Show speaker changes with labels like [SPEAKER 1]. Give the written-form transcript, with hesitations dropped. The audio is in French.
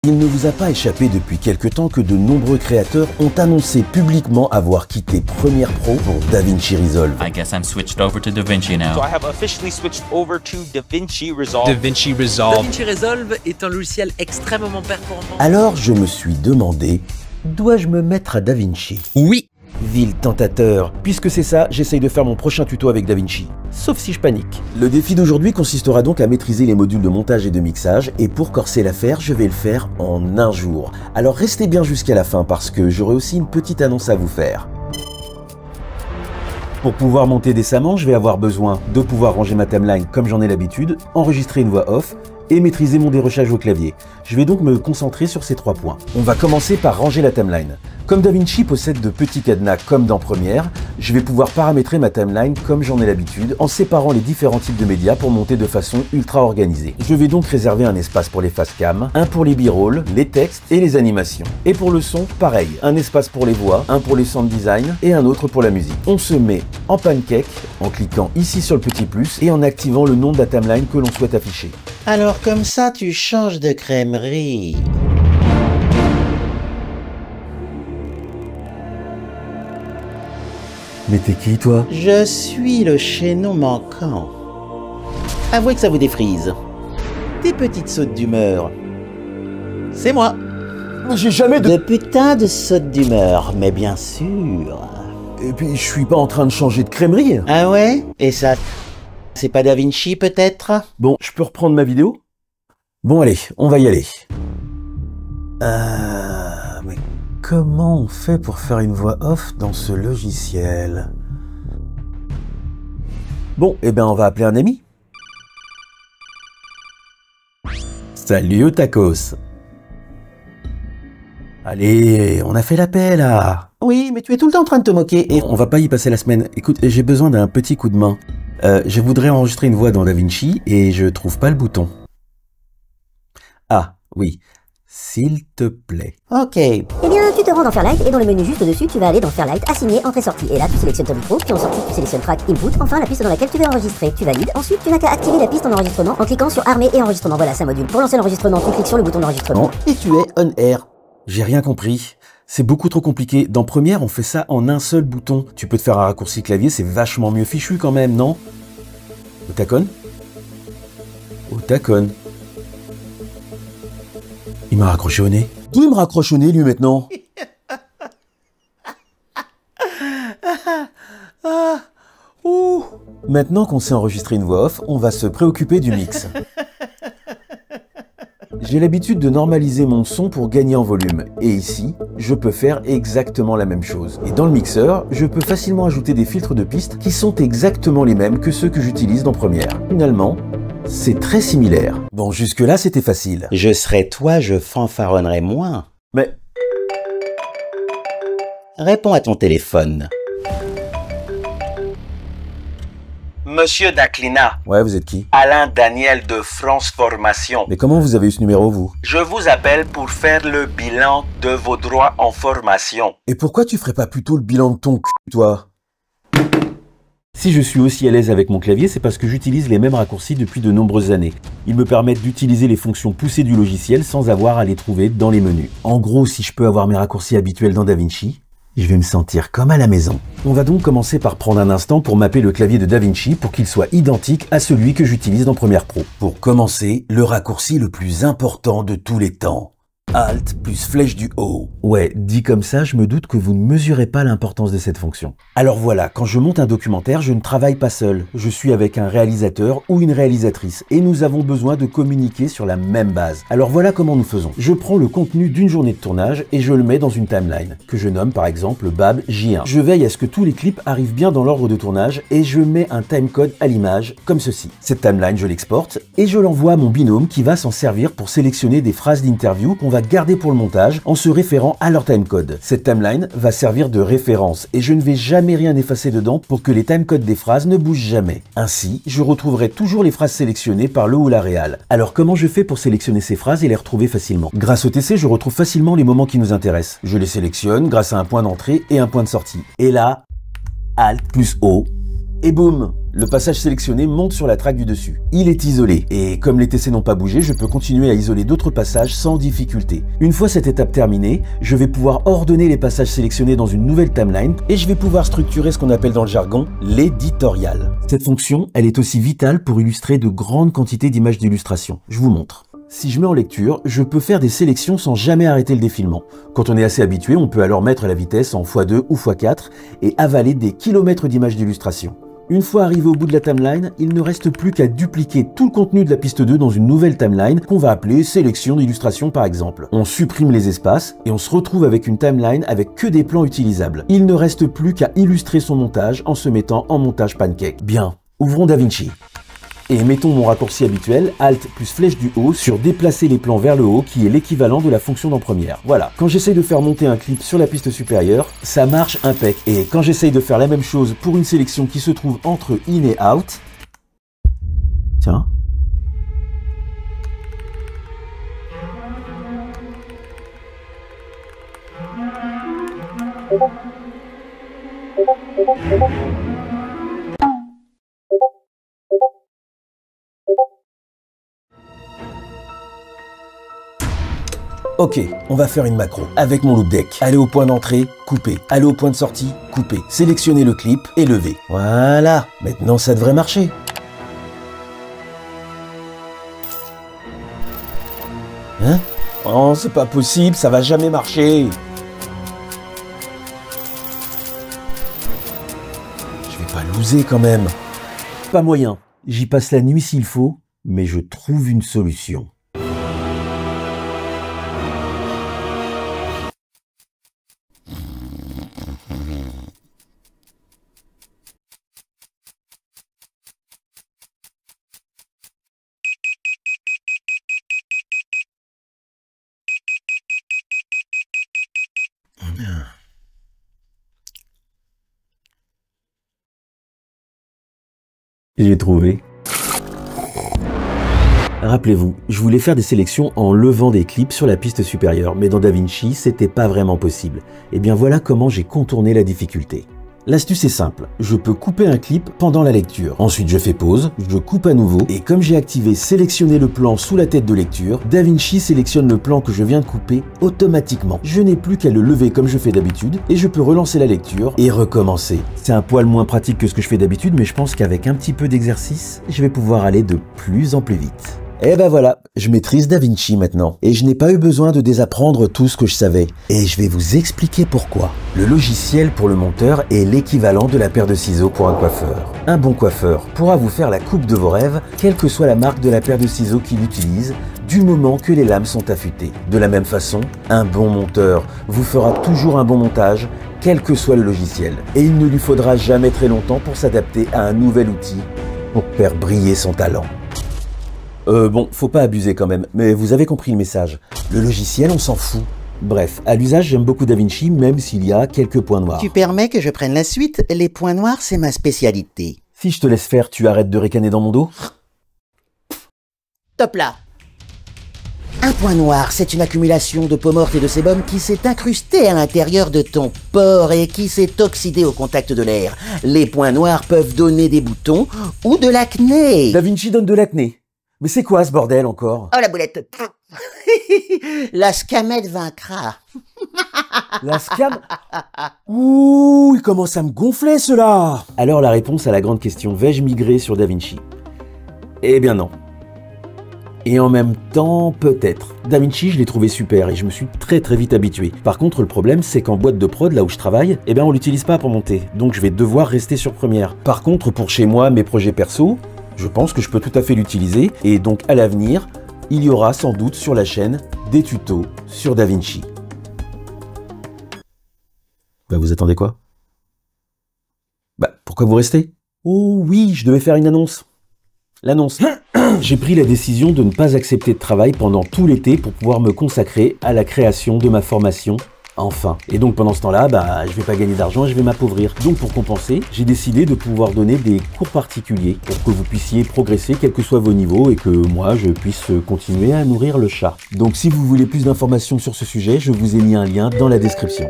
[SPEAKER 1] Il ne vous a pas échappé depuis quelque temps que de nombreux créateurs ont annoncé publiquement avoir quitté Premiere Pro pour DaVinci Resolve.
[SPEAKER 2] I guess I'm switched over to DaVinci now.
[SPEAKER 3] So I have officially switched over to DaVinci Resolve.
[SPEAKER 4] DaVinci Resolve.
[SPEAKER 5] DaVinci Resolve est un logiciel extrêmement performant.
[SPEAKER 1] Alors je me suis demandé, dois-je me mettre à DaVinci?
[SPEAKER 4] Oui.
[SPEAKER 1] Vil tentateur, puisque c'est ça, j'essaye de faire mon prochain tuto avec DaVinci. Sauf si je panique. Le défi d'aujourd'hui consistera donc à maîtriser les modules de montage et de mixage, et pour corser l'affaire, je vais le faire en un jour. Alors restez bien jusqu'à la fin parce que j'aurai aussi une petite annonce à vous faire. Pour pouvoir monter décemment, je vais avoir besoin de pouvoir ranger ma timeline comme j'en ai l'habitude, enregistrer une voix off, et maîtriser mon dérochage au clavier. Je vais donc me concentrer sur ces 3 points. On va commencer par ranger la timeline. Comme DaVinci possède de petits cadenas comme dans Premiere, je vais pouvoir paramétrer ma timeline comme j'en ai l'habitude en séparant les différents types de médias pour monter de façon ultra organisée. Je vais donc réserver un espace pour les facecam, un pour les b-rolls, les textes et les animations. Et pour le son, pareil, un espace pour les voix, un pour les sound design et un autre pour la musique. On se met en pancake en cliquant ici sur le petit plus et en activant le nom de la timeline que l'on souhaite afficher.
[SPEAKER 6] Alors comme ça, tu changes de crèmerie.
[SPEAKER 1] Mais t'es qui, toi?
[SPEAKER 6] Je suis le chaînon manquant. Avouez que ça vous défrise. Des petites sautes d'humeur. C'est moi.
[SPEAKER 1] J'ai jamais
[SPEAKER 6] De putain de sautes d'humeur, mais bien sûr.
[SPEAKER 1] Et puis, je suis pas en train de changer de crèmerie.
[SPEAKER 6] Ah ouais? Et ça, c'est pas DaVinci peut-être?
[SPEAKER 1] Bon, je peux reprendre ma vidéo? Bon allez, on va y aller. Mais comment on fait pour faire une voix off dans ce logiciel? Bon, eh ben on va appeler un ami. Salut Otakos. Allez, on a fait la paix là.
[SPEAKER 6] Oui, mais tu es tout le temps en train de te moquer et...
[SPEAKER 1] On va pas y passer la semaine. Écoute, j'ai besoin d'un petit coup de main. Je voudrais enregistrer une voix dans DaVinci et je trouve pas le bouton. Ah, oui. S'il te plaît.
[SPEAKER 6] Ok.
[SPEAKER 7] Eh bien, tu te rends dans Fairlight et dans le menu juste au-dessus, tu vas aller dans Fairlight, assigner, entrée-sortie. Et là, tu sélectionnes ton micro, puis en sortie, tu sélectionnes track, input, enfin la piste dans laquelle tu veux enregistrer. Tu valides. Ensuite, tu n'as qu'à activer la piste en enregistrement en cliquant sur armer et enregistrement. Voilà, c'est un module. Pour lancer l'enregistrement, tu cliques sur le bouton d'enregistrement.
[SPEAKER 1] Et tu es on air. J'ai rien compris. C'est beaucoup trop compliqué. Dans Premiere, on fait ça en un seul bouton. Tu peux te faire un raccourci clavier, c'est vachement mieux fichu quand même, non? Otakon? Otakon? Il m'a raccroché au nez. D'où il me raccroche au nez, lui, maintenant? Maintenant qu'on s'est enregistré une voix off, on va se préoccuper du mix. J'ai l'habitude de normaliser mon son pour gagner en volume. Et ici, je peux faire exactement la même chose. Et dans le mixeur, je peux facilement ajouter des filtres de pistes qui sont exactement les mêmes que ceux que j'utilise dans Premiere. Finalement, c'est très similaire. Bon, jusque-là, c'était facile.
[SPEAKER 6] Je serais toi, je fanfaronnerais moins.
[SPEAKER 1] Mais...
[SPEAKER 6] Réponds à ton téléphone. Monsieur Daclina.
[SPEAKER 1] Ouais, vous êtes qui?
[SPEAKER 6] Alain Daniel de France Formation.
[SPEAKER 1] Mais comment vous avez eu ce numéro, vous?
[SPEAKER 6] Je vous appelle pour faire le bilan de vos droits en formation.
[SPEAKER 1] Et pourquoi tu ferais pas plutôt le bilan de ton cul, toi? Si je suis aussi à l'aise avec mon clavier, c'est parce que j'utilise les mêmes raccourcis depuis de nombreuses années. Ils me permettent d'utiliser les fonctions poussées du logiciel sans avoir à les trouver dans les menus. En gros, si je peux avoir mes raccourcis habituels dans DaVinci, je vais me sentir comme à la maison. On va donc commencer par prendre un instant pour mapper le clavier de DaVinci pour qu'il soit identique à celui que j'utilise dans Premiere Pro. Pour commencer, le raccourci le plus important de tous les temps. Alt plus flèche du haut. Ouais, dit comme ça, je me doute que vous ne mesurez pas l'importance de cette fonction. Alors voilà, quand je monte un documentaire, je ne travaille pas seul. Je suis avec un réalisateur ou une réalisatrice et nous avons besoin de communiquer sur la même base. Alors voilà comment nous faisons. Je prends le contenu d'une journée de tournage et je le mets dans une timeline, que je nomme par exemple Bab J1. Je veille à ce que tous les clips arrivent bien dans l'ordre de tournage et je mets un timecode à l'image, comme ceci. Cette timeline, je l'exporte et je l'envoie à mon binôme qui va s'en servir pour sélectionner des phrases d'interview qu'on va garder pour le montage en se référant à leur timecode. Cette timeline va servir de référence et je ne vais jamais rien effacer dedans pour que les timecodes des phrases ne bougent jamais. Ainsi, je retrouverai toujours les phrases sélectionnées par le ou la réal. Alors comment je fais pour sélectionner ces phrases et les retrouver facilement? Grâce au TC, je retrouve facilement les moments qui nous intéressent. Je les sélectionne grâce à un point d'entrée et un point de sortie. Et là, Alt plus O, et boum! Le passage sélectionné monte sur la traque du dessus. Il est isolé, et comme les TC n'ont pas bougé, je peux continuer à isoler d'autres passages sans difficulté. Une fois cette étape terminée, je vais pouvoir ordonner les passages sélectionnés dans une nouvelle timeline, et je vais pouvoir structurer ce qu'on appelle dans le jargon l'éditorial. Cette fonction, elle est aussi vitale pour illustrer de grandes quantités d'images d'illustration. Je vous montre. Si je mets en lecture, je peux faire des sélections sans jamais arrêter le défilement. Quand on est assez habitué, on peut alors mettre la vitesse en x2 ou x4 et avaler des kilomètres d'images d'illustration. Une fois arrivé au bout de la timeline, il ne reste plus qu'à dupliquer tout le contenu de la piste 2 dans une nouvelle timeline qu'on va appeler sélection d'illustration par exemple. On supprime les espaces et on se retrouve avec une timeline avec que des plans utilisables. Il ne reste plus qu'à illustrer son montage en se mettant en montage pancake. Bien, ouvrons DaVinci. Et mettons mon raccourci habituel, Alt plus flèche du haut sur déplacer les plans vers le haut qui est l'équivalent de la fonction d'en première. Voilà, quand j'essaye de faire monter un clip sur la piste supérieure, ça marche impec. Et quand j'essaye de faire la même chose pour une sélection qui se trouve entre in et out, tiens. Ok, on va faire une macro avec mon loop deck. Aller au point d'entrée, couper. Aller au point de sortie, couper. Sélectionner le clip et lever. Voilà, maintenant ça devrait marcher. Hein? Oh, c'est pas possible, ça va jamais marcher. Je vais pas loser quand même. Pas moyen. J'y passe la nuit s'il faut, mais je trouve une solution. J'ai trouvé. Rappelez-vous, je voulais faire des sélections en levant des clips sur la piste supérieure, mais dans DaVinci, c'était pas vraiment possible. Et bien voilà comment j'ai contourné la difficulté. L'astuce est simple, je peux couper un clip pendant la lecture. Ensuite je fais pause, je coupe à nouveau, et comme j'ai activé sélectionner le plan sous la tête de lecture, DaVinci sélectionne le plan que je viens de couper automatiquement. Je n'ai plus qu'à le lever comme je fais d'habitude, et je peux relancer la lecture et recommencer. C'est un poil moins pratique que ce que je fais d'habitude, mais je pense qu'avec un petit peu d'exercice, je vais pouvoir aller de plus en plus vite. Et ben voilà, je maîtrise DaVinci maintenant. Et je n'ai pas eu besoin de désapprendre tout ce que je savais. Et je vais vous expliquer pourquoi. Le logiciel pour le monteur est l'équivalent de la paire de ciseaux pour un coiffeur. Un bon coiffeur pourra vous faire la coupe de vos rêves, quelle que soit la marque de la paire de ciseaux qu'il utilise, du moment que les lames sont affûtées. De la même façon, un bon monteur vous fera toujours un bon montage, quel que soit le logiciel. Et il ne lui faudra jamais très longtemps pour s'adapter à un nouvel outil pour faire briller son talent. Bon, faut pas abuser quand même, mais vous avez compris le message. Le logiciel, on s'en fout. Bref, à l'usage, j'aime beaucoup DaVinci, même s'il y a quelques points noirs.
[SPEAKER 6] Tu permets que je prenne la suite? Les points noirs, c'est ma spécialité.
[SPEAKER 1] Si je te laisse faire, tu arrêtes de ricaner dans mon dos?
[SPEAKER 6] Top là! Un point noir, c'est une accumulation de peau morte et de sébum qui s'est incrustée à l'intérieur de ton pore et qui s'est oxydé au contact de l'air. Les points noirs peuvent donner des boutons ou de l'acné.
[SPEAKER 1] DaVinci donne de l'acné. Mais c'est quoi ce bordel encore?
[SPEAKER 6] Oh la boulette. La scamette vaincra.
[SPEAKER 1] La scam? Ouh, il commence à me gonfler cela. Alors la réponse à la grande question, vais-je migrer sur DaVinci? Eh bien non. Et en même temps, peut-être. DaVinci, je l'ai trouvé super et je me suis très vite habitué. Par contre, le problème, c'est qu'en boîte de prod, là où je travaille, eh ben on l'utilise pas pour monter. Donc je vais devoir rester sur Premiere. Par contre, pour chez moi, mes projets perso, je pense que je peux tout à fait l'utiliser et donc à l'avenir, il y aura sans doute sur la chaîne des tutos sur DaVinci. Bah vous attendez quoi? Bah pourquoi vous restez? Oh oui, je devais faire une annonce. L'annonce. J'ai pris la décision de ne pas accepter de travail pendant tout l'été pour pouvoir me consacrer à la création de ma formation. Enfin. Et donc pendant ce temps-là, bah, je vais pas gagner d'argent et je vais m'appauvrir. Donc pour compenser, j'ai décidé de pouvoir donner des cours particuliers pour que vous puissiez progresser quels que soient vos niveaux et que moi je puisse continuer à nourrir le chat. Donc si vous voulez plus d'informations sur ce sujet, je vous ai mis un lien dans la description.